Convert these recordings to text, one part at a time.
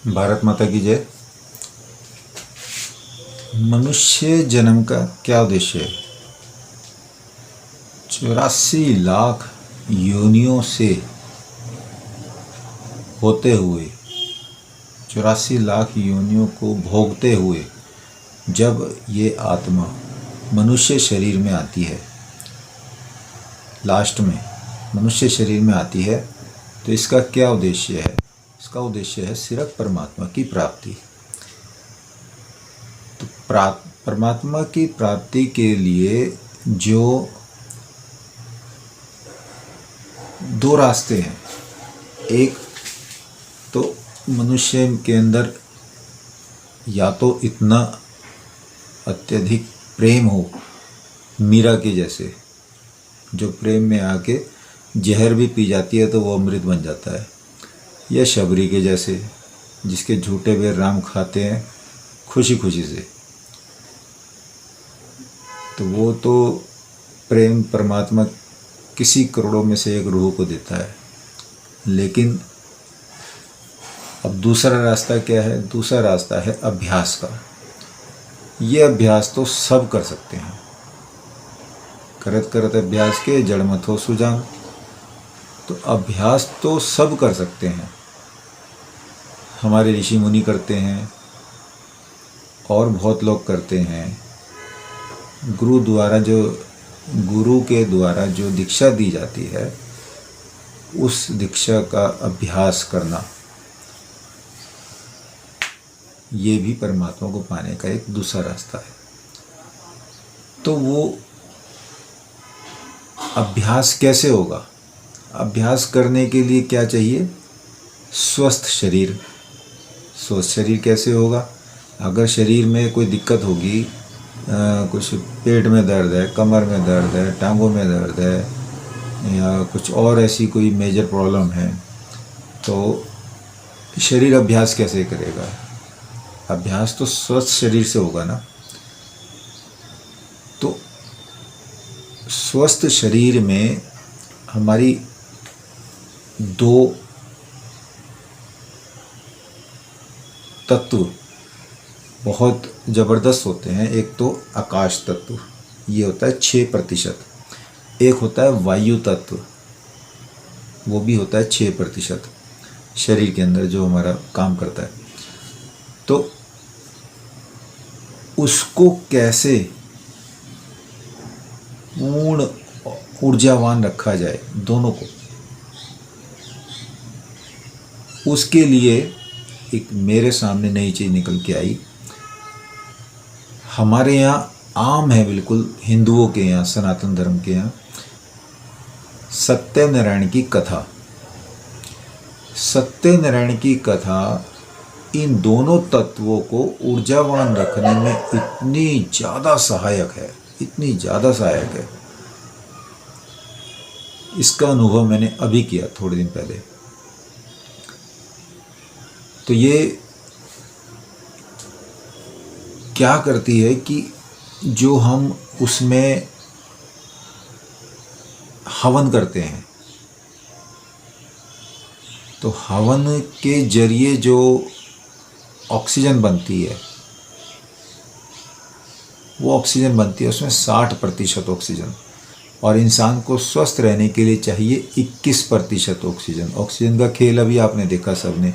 भारत माता की जय। मनुष्य जन्म का क्या उद्देश्य है? 84 लाख योनियों से होते हुए, 84 लाख योनियों को भोगते हुए जब ये आत्मा मनुष्य शरीर में आती है, लास्ट में मनुष्य शरीर में आती है, तो इसका क्या उद्देश्य है? इसका उद्देश्य है सिर्फ परमात्मा की प्राप्ति। तो परमात्मा की प्राप्ति के लिए जो दो रास्ते हैं, एक तो मनुष्य के अंदर या तो इतना अत्यधिक प्रेम हो, मीरा के जैसे, जो प्रेम में आके जहर भी पी जाती है तो वो अमृत बन जाता है, या शबरी के जैसे जिसके झूठे बेर राम खाते हैं खुशी खुशी से। तो वो तो प्रेम परमात्मा किसी करोड़ों में से एक रूह को देता है। लेकिन अब दूसरा रास्ता क्या है? दूसरा रास्ता है अभ्यास का। ये अभ्यास तो सब कर सकते हैं। करत करत अभ्यास के जड़ मत हो सुजान। तो अभ्यास तो सब कर सकते हैं। हमारे ऋषि मुनि करते हैं और बहुत लोग करते हैं। गुरु के द्वारा जो दीक्षा दी जाती है, उस दीक्षा का अभ्यास करना, ये भी परमात्मा को पाने का एक दूसरा रास्ता है। तो वो अभ्यास कैसे होगा? अभ्यास करने के लिए क्या चाहिए? स्वस्थ शरीर। स्वस्थ शरीर कैसे होगा? अगर शरीर में कोई दिक्कत होगी, कुछ पेट में दर्द है, कमर में दर्द है, टांगों में दर्द है, या कुछ और ऐसी कोई मेजर प्रॉब्लम है, तो शरीर अभ्यास कैसे करेगा? अभ्यास तो स्वस्थ शरीर से होगा ना। तो स्वस्थ शरीर में हमारी दो तत्व बहुत ज़बरदस्त होते हैं। एक तो आकाश तत्व, ये होता है 6%। एक होता है वायु तत्व, वो भी होता है 6% शरीर के अंदर जो हमारा काम करता है। तो उसको कैसे पूर्ण ऊर्जावान रखा जाए, दोनों को, उसके लिए एक मेरे सामने नई चीज़ निकल के आई। हमारे यहाँ आम है, बिल्कुल हिंदुओं के यहाँ, सनातन धर्म के यहाँ, सत्यनारायण की कथा। सत्यनारायण की कथा इन दोनों तत्वों को ऊर्जावान रखने में इतनी ज़्यादा सहायक है, इतनी ज़्यादा सहायक है। इसका अनुभव मैंने अभी किया, थोड़े दिन पहले। तो ये क्या करती है कि जो हम उसमें हवन करते हैं, तो हवन के जरिए जो ऑक्सीजन बनती है, वो ऑक्सीजन बनती है उसमें 60% ऑक्सीजन, और इंसान को स्वस्थ रहने के लिए चाहिए 21% ऑक्सीजन। ऑक्सीजन का खेल अभी आपने देखा सबने,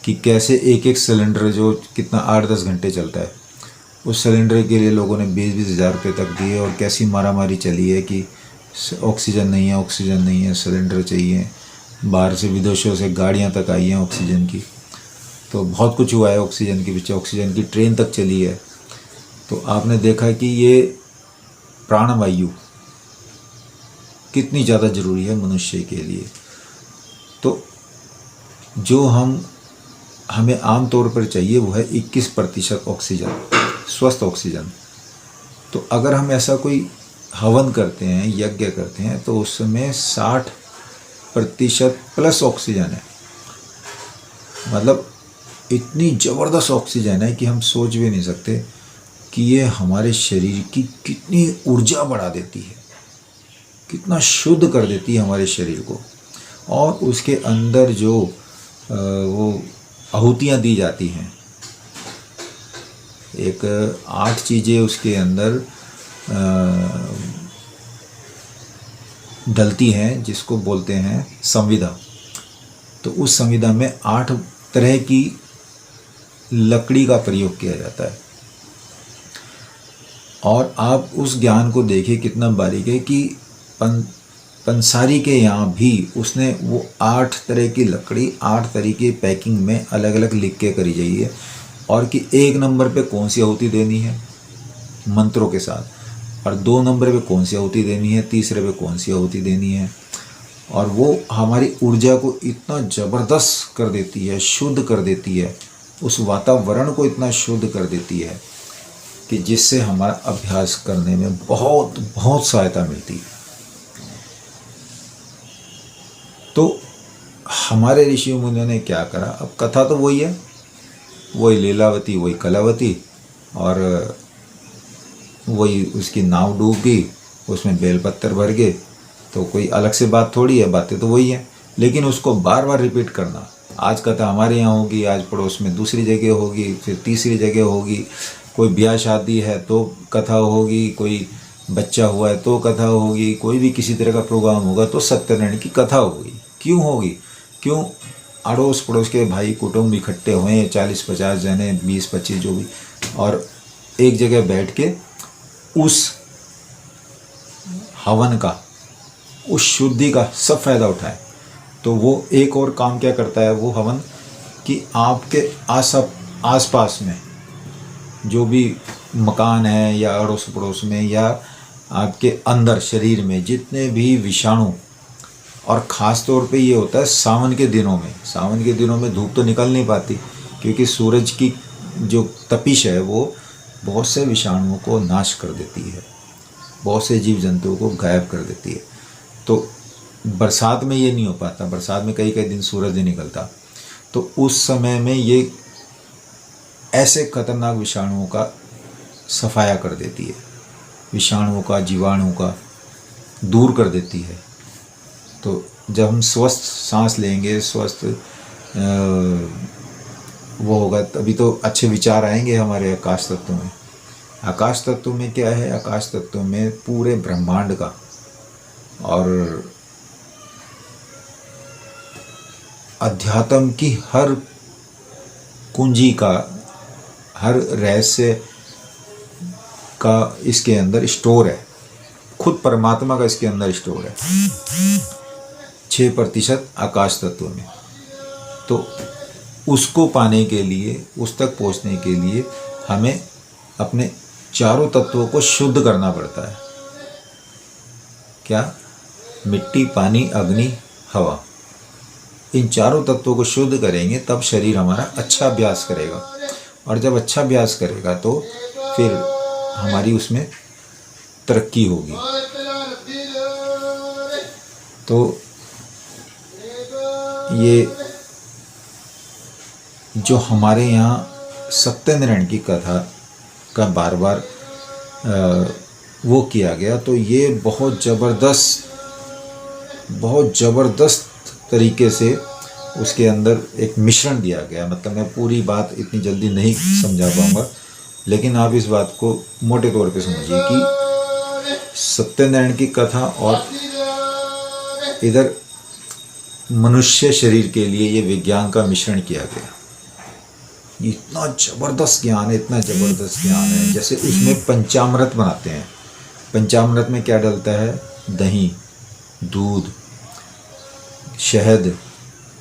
कि कैसे एक एक सिलेंडर जो कितना 8-10 घंटे चलता है, उस सिलेंडर के लिए लोगों ने 20-20 हज़ार रुपये तक दिए, और कैसी मारामारी चली है कि ऑक्सीजन नहीं है, ऑक्सीजन नहीं है, सिलेंडर चाहिए। बाहर से विदेशों से गाड़ियां तक आई हैं ऑक्सीजन की। तो बहुत कुछ हुआ है ऑक्सीजन के पीछे, ऑक्सीजन की ट्रेन तक चली है। तो आपने देखा कि ये प्राणवायु कितनी ज़्यादा ज़रूरी है मनुष्य के लिए। तो जो हमें आम तौर पर चाहिए वो है 21% ऑक्सीजन, स्वस्थ ऑक्सीजन। तो अगर हम ऐसा कोई हवन करते हैं, यज्ञ करते हैं, तो उसमें 60% प्लस ऑक्सीजन है। मतलब इतनी ज़बरदस्त ऑक्सीजन है कि हम सोच भी नहीं सकते कि ये हमारे शरीर की कितनी ऊर्जा बढ़ा देती है, कितना शुद्ध कर देती है हमारे शरीर को। और उसके अंदर जो वो आहुतियाँ दी जाती हैं। एक 8 चीज़ें उसके अंदर डलती हैं, जिसको बोलते हैं संविदा। तो उस संविदा में 8 तरह की लकड़ी का प्रयोग किया जाता है। और आप उस ज्ञान को देखिए कितना बारीक है कि पंसारी के यहाँ भी उसने वो 8 तरह की लकड़ी 8 तरीके पैकिंग में अलग अलग लिख के करी जाइए, और कि 1 नंबर पे कौन सी आहुति देनी है मंत्रों के साथ, और 2 नंबर पे कौन सी आहुति देनी है, तीसरे पे कौन सी आहुति देनी है। और वो हमारी ऊर्जा को इतना ज़बरदस्त कर देती है, शुद्ध कर देती है, उस वातावरण को इतना शुद्ध कर देती है कि जिससे हमारा अभ्यास करने में बहुत बहुत सहायता मिलती है। तो हमारे ऋषि मुनियों ने क्या करा, अब कथा तो वही है, वही लीलावती, वही कलावती, और वही उसकी नाव डूब गई, उसमें बेलपत्तर भर गए, तो कोई अलग से बात थोड़ी है, बातें तो वही हैं। लेकिन उसको बार बार रिपीट करना, आज कथा हमारे यहाँ होगी, आज पड़ोस में दूसरी जगह होगी, फिर तीसरी जगह होगी, कोई ब्याह शादी है तो कथा होगी, कोई बच्चा हुआ है तो कथा होगी, कोई भी किसी तरह का प्रोग्राम होगा तो सत्यनारायण की कथा होगी। क्यों होगी? क्यों? अड़ोस पड़ोस के भाई कुटुंब इकट्ठे हुए, 40-50 जने, 20-25 जो भी, और एक जगह बैठ के उस हवन का, उस शुद्धि का सब फायदा उठाए। तो वो एक और काम क्या करता है वो हवन, कि आपके आस पास में जो भी मकान है या अड़ोस पड़ोस में या आपके अंदर शरीर में जितने भी विषाणु, और ख़ास तौर पे ये होता है सावन के दिनों में। सावन के दिनों में धूप तो निकल नहीं पाती, क्योंकि सूरज की जो तपिश है वो बहुत से विषाणुओं को नाश कर देती है, बहुत से जीव जंतुओं को गायब कर देती है। तो बरसात में ये नहीं हो पाता, बरसात में कई कई दिन सूरज नहीं निकलता, तो उस समय में ये ऐसे खतरनाक विषाणुओं का सफाया कर देती है, विषाणुओं का, जीवाणुओं का दूर कर देती है। तो जब हम स्वस्थ सांस लेंगे, स्वस्थ वो होगा, तभी तो अच्छे विचार आएंगे हमारे आकाश तत्व में। आकाश तत्व में क्या है? आकाश तत्व में पूरे ब्रह्मांड का और अध्यात्म की हर कुंजी का, हर रहस्य का इसके अंदर स्टोर है। खुद परमात्मा का इसके अंदर स्टोर है, 6% आकाश तत्व में। तो उसको पाने के लिए, उस तक पहुंचने के लिए हमें अपने चारों तत्वों को शुद्ध करना पड़ता है। क्या? मिट्टी, पानी, अग्नि, हवा, इन चारों तत्वों को शुद्ध करेंगे तब शरीर हमारा अच्छा अभ्यास करेगा, और जब अच्छा अभ्यास करेगा तो फिर हमारी उसमें तरक्की होगी। तो ये जो हमारे यहाँ सत्यनारायण की कथा का बार बार वो किया गया, तो ये बहुत ज़बरदस्त तरीके से उसके अंदर एक मिश्रण दिया गया। मतलब मैं पूरी बात इतनी जल्दी नहीं समझा पाऊँगा, लेकिन आप इस बात को मोटे तौर पे समझिए कि सत्यनारायण की कथा और इधर मनुष्य शरीर के लिए ये विज्ञान का मिश्रण किया गया। इतना ज़बरदस्त ज्ञान है, इतना ज़बरदस्त ज्ञान है। जैसे उसमें पंचामृत बनाते हैं। पंचामृत में क्या डलता है? दही, दूध, शहद,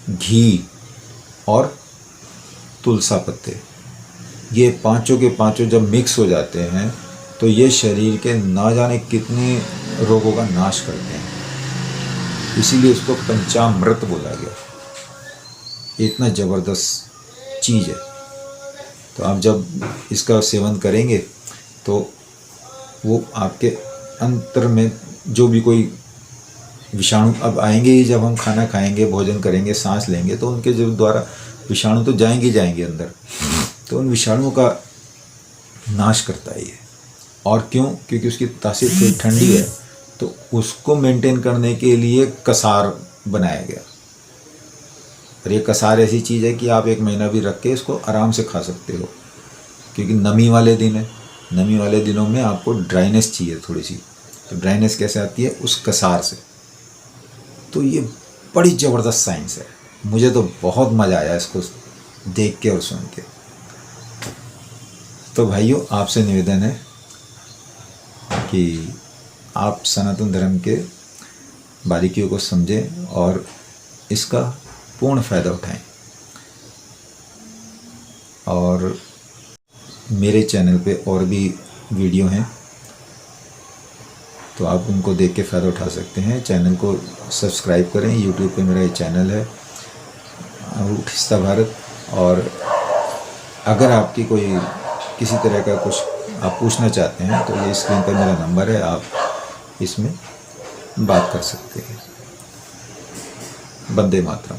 घी और तुलसा पत्ते। ये पांचों के पांचों जब मिक्स हो जाते हैं तो ये शरीर के ना जाने कितने रोगों का नाश करते हैं। इसीलिए इसको पंचामृत बोला गया। इतना ज़बरदस्त चीज़ है। तो आप जब इसका सेवन करेंगे तो वो आपके अंतर में जो भी कोई विषाणु अब आएंगे ही, जब हम खाना खाएंगे, भोजन करेंगे, सांस लेंगे, तो उनके जो द्वारा विषाणु तो जाएंगे अंदर, तो उन विषाणुओं का नाश करता है ये। और क्यों? क्योंकि उसकी तासीर थोड़ी ठंडी है, तो उसको मेंटेन करने के लिए कसार बनाया गया। और ये कसार ऐसी चीज़ है कि आप 1 महीना भी रख के इसको आराम से खा सकते हो, क्योंकि नमी वाले दिन है। नमी वाले दिनों में आपको ड्राइनेस चाहिए थोड़ी सी। तो ड्राइनेस कैसे आती है? उस कसार से। तो ये बड़ी ज़बरदस्त साइंस है। मुझे तो बहुत मज़ा आया इसको देख के और सुन के। तो भाइयों, आपसे निवेदन है कि आप सनातन धर्म के बारीकियों को समझें और इसका पूर्ण फ़ायदा उठाएं। और मेरे चैनल पे और भी वीडियो हैं, तो आप उनको देख के फ़ायदा उठा सकते हैं। चैनल को सब्सक्राइब करें। यूट्यूब पे मेरा ये चैनल है, उठिस्ता भारत। और अगर आपकी कोई किसी तरह का कुछ आप पूछना चाहते हैं तो ये स्क्रीन पर मेरा नंबर है, आप इसमें बात कर सकते हैं। वंदे मातरम।